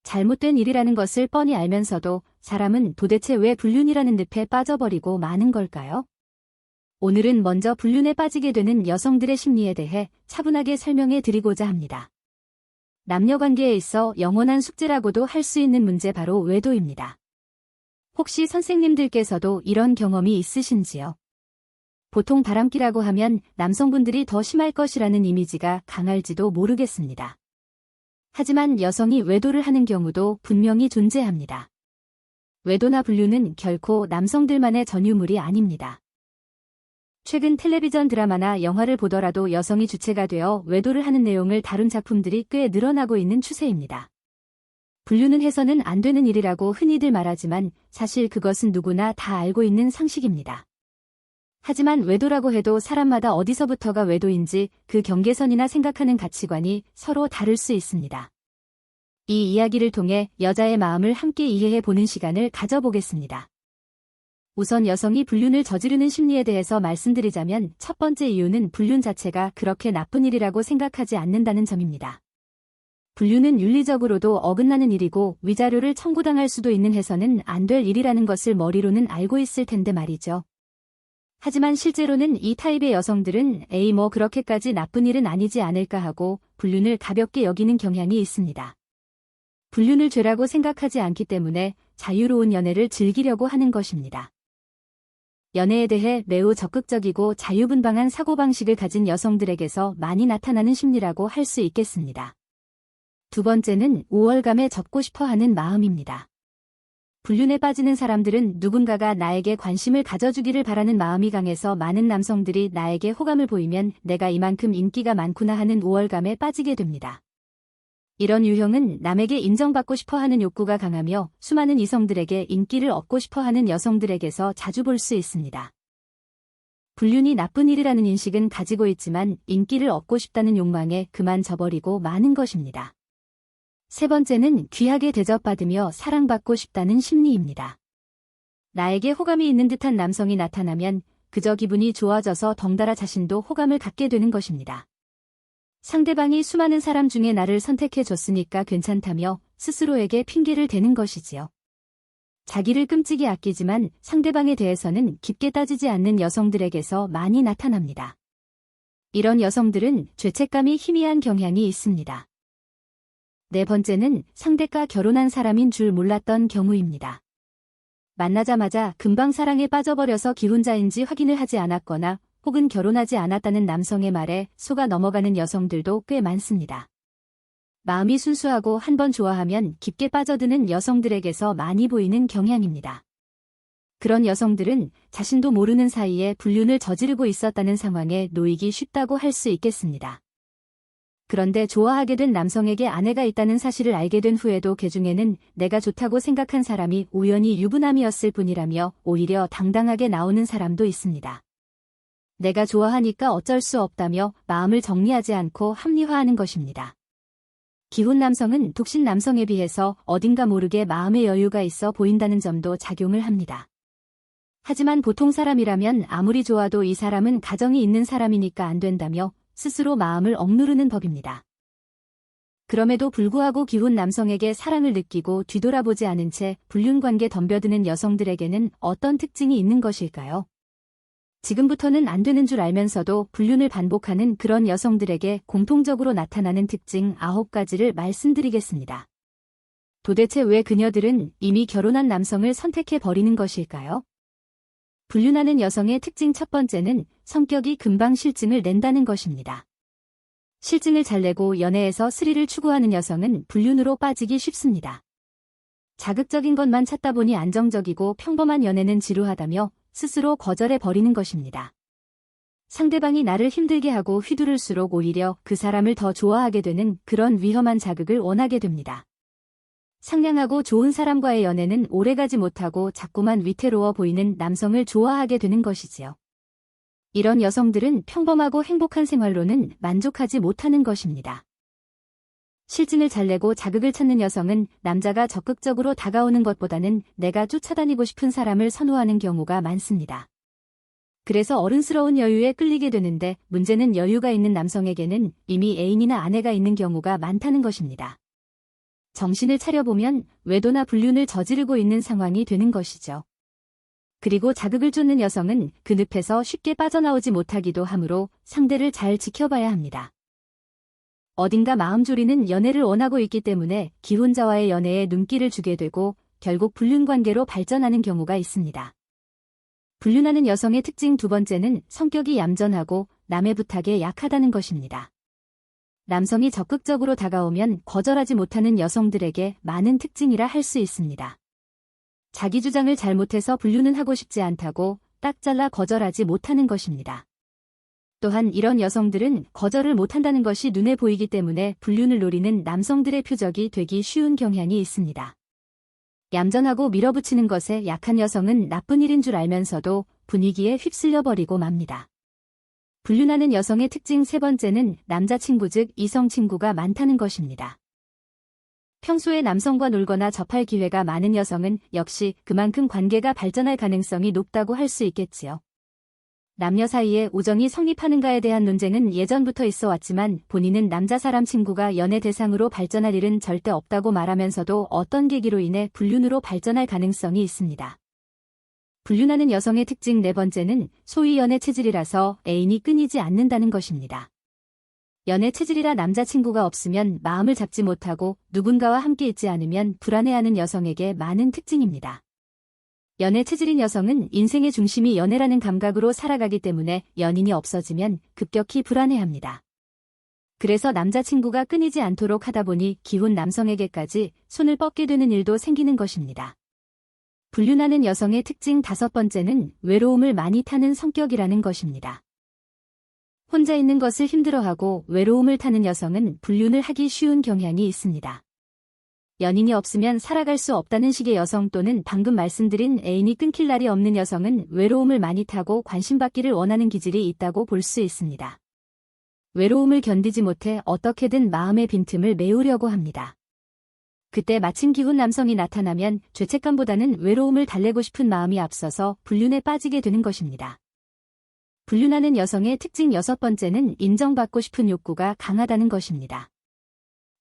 잘못된 일이라는 것을 뻔히 알면서도 사람은 도대체 왜 불륜이라는 늪에 빠져버리고 마는 걸까요? 오늘은 먼저 불륜에 빠지게 되는 여성들의 심리에 대해 차분하게 설명해 드리고자 합니다. 남녀관계에 있어 영원한 숙제라고도 할 수 있는 문제 바로 외도입니다. 혹시 선생님들께서도 이런 경험이 있으신지요? 보통 바람기라고 하면 남성분들이 더 심할 것이라는 이미지가 강할지도 모르겠습니다. 하지만 여성이 외도를 하는 경우도 분명히 존재합니다. 외도나 불륜은 결코 남성들만의 전유물이 아닙니다. 최근 텔레비전 드라마나 영화를 보더라도 여성이 주체가 되어 외도를 하는 내용을 다룬 작품들이 꽤 늘어나고 있는 추세입니다. 불륜은 해서는 안 되는 일이라고 흔히들 말하지만 사실 그것은 누구나 다 알고 있는 상식입니다. 하지만 외도라고 해도 사람마다 어디서부터가 외도인지 그 경계선이나 생각하는 가치관이 서로 다를 수 있습니다. 이 이야기를 통해 여자의 마음을 함께 이해해 보는 시간을 가져보겠습니다. 우선 여성이 불륜을 저지르는 심리에 대해서 말씀드리자면 첫 번째 이유는 불륜 자체가 그렇게 나쁜 일이라고 생각하지 않는다는 점입니다. 불륜은 윤리적으로도 어긋나는 일이고 위자료를 청구당할 수도 있는 해서는 안 될 일이라는 것을 머리로는 알고 있을 텐데 말이죠. 하지만 실제로는 이 타입의 여성들은 에이 뭐 그렇게까지 나쁜 일은 아니지 않을까 하고 불륜을 가볍게 여기는 경향이 있습니다. 불륜을 죄라고 생각하지 않기 때문에 자유로운 연애를 즐기려고 하는 것입니다. 연애에 대해 매우 적극적이고 자유분방한 사고방식을 가진 여성들에게서 많이 나타나는 심리라고 할 수 있겠습니다. 두 번째는 우월감에 젖고 싶어하는 마음입니다. 불륜에 빠지는 사람들은 누군가가 나에게 관심을 가져주기를 바라는 마음이 강해서 많은 남성들이 나에게 호감을 보이면 내가 이만큼 인기가 많구나 하는 우월감에 빠지게 됩니다. 이런 유형은 남에게 인정받고 싶어하는 욕구가 강하며 수많은 이성들에게 인기를 얻고 싶어하는 여성들에게서 자주 볼 수 있습니다. 불륜이 나쁜 일이라는 인식은 가지고 있지만 인기를 얻고 싶다는 욕망에 그만 져버리고 마는 것입니다. 세 번째는 귀하게 대접받으며 사랑받고 싶다는 심리입니다. 나에게 호감이 있는 듯한 남성이 나타나면 그저 기분이 좋아져서 덩달아 자신도 호감을 갖게 되는 것입니다. 상대방이 수많은 사람 중에 나를 선택해줬으니까 괜찮다며 스스로에게 핑계를 대는 것이지요. 자기를 끔찍이 아끼지만 상대방에 대해서는 깊게 따지지 않는 여성들에게서 많이 나타납니다. 이런 여성들은 죄책감이 희미한 경향이 있습니다. 네 번째는 상대가 결혼한 사람인 줄 몰랐던 경우입니다. 만나자마자 금방 사랑에 빠져버려서 기혼자인지 확인을 하지 않았거나 혹은 결혼하지 않았다는 남성의 말에 속아 넘어가는 여성들도 꽤 많습니다. 마음이 순수하고 한번 좋아하면 깊게 빠져드는 여성들에게서 많이 보이는 경향입니다. 그런 여성들은 자신도 모르는 사이에 불륜을 저지르고 있었다는 상황에 놓이기 쉽다고 할 수 있겠습니다. 그런데 좋아하게 된 남성에게 아내가 있다는 사실을 알게 된 후에도 그 중에는 내가 좋다고 생각한 사람이 우연히 유부남이었을 뿐이라며 오히려 당당하게 나오는 사람도 있습니다. 내가 좋아하니까 어쩔 수 없다며 마음을 정리하지 않고 합리화하는 것입니다. 기혼 남성은 독신 남성에 비해서 어딘가 모르게 마음의 여유가 있어 보인다는 점도 작용을 합니다. 하지만 보통 사람이라면 아무리 좋아도 이 사람은 가정이 있는 사람이니까 안 된다며 스스로 마음을 억누르는 법입니다. 그럼에도 불구하고 기혼 남성에게 사랑을 느끼고 뒤돌아보지 않은 채 불륜관계 덤벼드는 여성들에게는 어떤 특징이 있는 것일까요? 지금부터는 안 되는 줄 알면서도 불륜을 반복하는 그런 여성들에게 공통적으로 나타나는 특징 9가지를 말씀드리겠습니다. 도대체 왜 그녀들은 이미 결혼한 남성을 선택해버리는 것일까요? 불륜하는 여성의 특징 첫 번째는 성격이 금방 실증을 낸다는 것입니다. 실증을 잘 내고 연애에서 스릴을 추구하는 여성은 불륜으로 빠지기 쉽습니다. 자극적인 것만 찾다 보니 안정적이고 평범한 연애는 지루하다며 스스로 거절해버리는 것입니다. 상대방이 나를 힘들게 하고 휘두를수록 오히려 그 사람을 더 좋아하게 되는 그런 위험한 자극을 원하게 됩니다. 상냥하고 좋은 사람과의 연애는 오래가지 못하고 자꾸만 위태로워 보이는 남성을 좋아하게 되는 것이지요. 이런 여성들은 평범하고 행복한 생활로는 만족하지 못하는 것입니다. 실증을 잘 내고 자극을 찾는 여성은 남자가 적극적으로 다가오는 것보다는 내가 쫓아다니고 싶은 사람을 선호하는 경우가 많습니다. 그래서 어른스러운 여유에 끌리게 되는데 문제는 여유가 있는 남성에게는 이미 애인이나 아내가 있는 경우가 많다는 것입니다. 정신을 차려보면 외도나 불륜을 저지르고 있는 상황이 되는 것이죠. 그리고 자극을 쫓는 여성은 그 늪에서 쉽게 빠져나오지 못하기도 하므로 상대를 잘 지켜봐야 합니다. 어딘가 마음졸이는 연애를 원하고 있기 때문에 기혼자와의 연애에 눈길을 주게 되고 결국 불륜 관계로 발전하는 경우가 있습니다. 불륜하는 여성의 특징 두 번째는 성격이 얌전하고 남의 부탁에 약하다는 것입니다. 남성이 적극적으로 다가오면 거절하지 못하는 여성들에게 많은 특징이라 할 수 있습니다. 자기 주장을 잘못해서 불륜은 하고 싶지 않다고 딱 잘라 거절하지 못하는 것입니다. 또한 이런 여성들은 거절을 못한다는 것이 눈에 보이기 때문에 불륜을 노리는 남성들의 표적이 되기 쉬운 경향이 있습니다. 얌전하고 밀어붙이는 것에 약한 여성은 나쁜 일인 줄 알면서도 분위기에 휩쓸려 버리고 맙니다. 불륜하는 여성의 특징 세 번째는 남자친구 즉 이성친구가 많다는 것입니다. 평소에 남성과 놀거나 접할 기회가 많은 여성은 역시 그만큼 관계가 발전할 가능성이 높다고 할 수 있겠지요. 남녀 사이에 우정이 성립하는가에 대한 논쟁은 예전부터 있어 왔지만 본인은 남자 사람 친구가 연애 대상으로 발전할 일은 절대 없다고 말하면서도 어떤 계기로 인해 불륜으로 발전할 가능성이 있습니다. 불륜하는 여성의 특징 네 번째는 소위 연애 체질이라서 애인이 끊이지 않는다는 것입니다. 연애 체질이라 남자친구가 없으면 마음을 잡지 못하고 누군가와 함께 있지 않으면 불안해하는 여성에게 많은 특징입니다. 연애 체질인 여성은 인생의 중심이 연애라는 감각으로 살아가기 때문에 연인이 없어지면 급격히 불안해합니다. 그래서 남자친구가 끊이지 않도록 하다 보니 기혼 남성에게까지 손을 뻗게 되는 일도 생기는 것입니다. 불륜하는 여성의 특징 다섯 번째는 외로움을 많이 타는 성격이라는 것입니다. 혼자 있는 것을 힘들어하고 외로움을 타는 여성은 불륜을 하기 쉬운 경향이 있습니다. 연인이 없으면 살아갈 수 없다는 식의 여성 또는 방금 말씀드린 애인이 끊길 날이 없는 여성은 외로움을 많이 타고 관심받기를 원하는 기질이 있다고 볼 수 있습니다. 외로움을 견디지 못해 어떻게든 마음의 빈틈을 메우려고 합니다. 그때 마침 기혼 남성이 나타나면 죄책감보다는 외로움을 달래고 싶은 마음이 앞서서 불륜에 빠지게 되는 것입니다. 불륜하는 여성의 특징 여섯 번째는 인정받고 싶은 욕구가 강하다는 것입니다.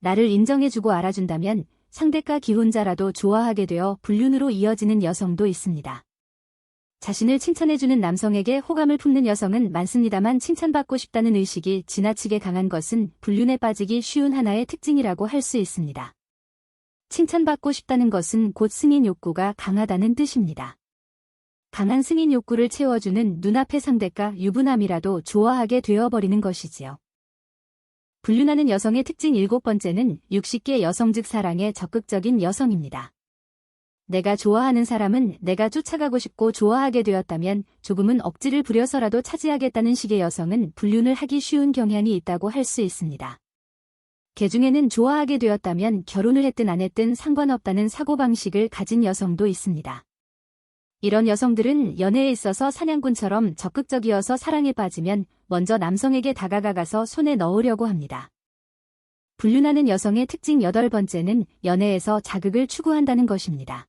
나를 인정해주고 알아준다면 상대가 기혼자라도 좋아하게 되어 불륜으로 이어지는 여성도 있습니다. 자신을 칭찬해주는 남성에게 호감을 품는 여성은 많습니다만 칭찬받고 싶다는 의식이 지나치게 강한 것은 불륜에 빠지기 쉬운 하나의 특징이라고 할 수 있습니다. 칭찬받고 싶다는 것은 곧 승인 욕구가 강하다는 뜻입니다. 강한 승인 욕구를 채워주는 눈앞의 상대가 유부남이라도 좋아하게 되어버리는 것이지요. 불륜하는 여성의 특징 일곱 번째는 60개 여성 즉 사랑에 적극적인 여성입니다. 내가 좋아하는 사람은 내가 쫓아가고 싶고 좋아하게 되었다면 조금은 억지를 부려서라도 차지하겠다는 식의 여성은 불륜을 하기 쉬운 경향이 있다고 할 수 있습니다. 개중에는 좋아하게 되었다면 결혼을 했든 안 했든 상관없다는 사고방식을 가진 여성도 있습니다. 이런 여성들은 연애에 있어서 사냥꾼처럼 적극적이어서 사랑에 빠지면 먼저 남성에게 다가가서 손에 넣으려고 합니다. 불륜하는 여성의 특징 여덟 번째는 연애에서 자극을 추구한다는 것입니다.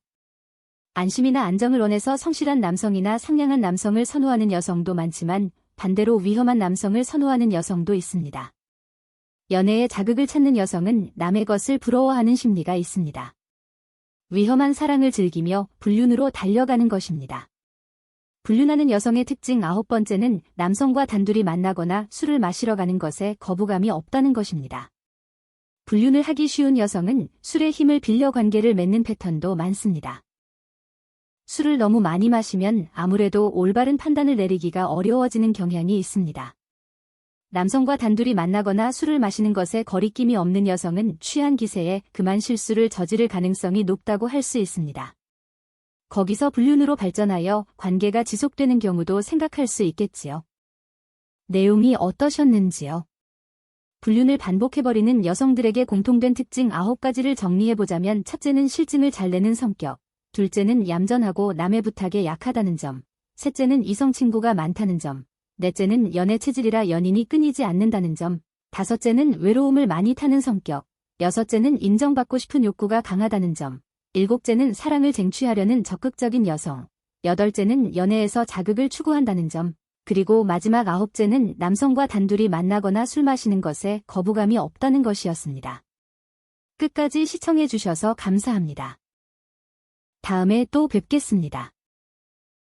안심이나 안정을 원해서 성실한 남성이나 상냥한 남성을 선호하는 여성도 많지만 반대로 위험한 남성을 선호하는 여성도 있습니다. 연애에 자극을 찾는 여성은 남의 것을 부러워하는 심리가 있습니다. 위험한 사랑을 즐기며 불륜으로 달려가는 것입니다. 불륜하는 여성의 특징 아홉 번째는 남성과 단둘이 만나거나 술을 마시러 가는 것에 거부감이 없다는 것입니다. 불륜을 하기 쉬운 여성은 술의 힘을 빌려 관계를 맺는 패턴도 많습니다. 술을 너무 많이 마시면 아무래도 올바른 판단을 내리기가 어려워지는 경향이 있습니다. 남성과 단둘이 만나거나 술을 마시는 것에 거리낌이 없는 여성은 취한 기세에 그만 실수를 저지를 가능성이 높다고 할 수 있습니다. 거기서 불륜으로 발전하여 관계가 지속되는 경우도 생각할 수 있겠지요. 내용이 어떠셨는지요? 불륜을 반복해버리는 여성들에게 공통된 특징 9가지를 정리해보자면 첫째는 실증을 잘 내는 성격, 둘째는 얌전하고 남의 부탁에 약하다는 점, 셋째는 이성 친구가 많다는 점, 넷째는 연애 체질이라 연인이 끊이지 않는다는 점, 다섯째는 외로움을 많이 타는 성격, 여섯째는 인정받고 싶은 욕구가 강하다는 점, 일곱째는 사랑을 쟁취하려는 적극적인 여성, 여덟째는 연애에서 자극을 추구한다는 점, 그리고 마지막 아홉째는 남성과 단둘이 만나거나 술 마시는 것에 거부감이 없다는 것이었습니다. 끝까지 시청해주셔서 감사합니다. 다음에 또 뵙겠습니다.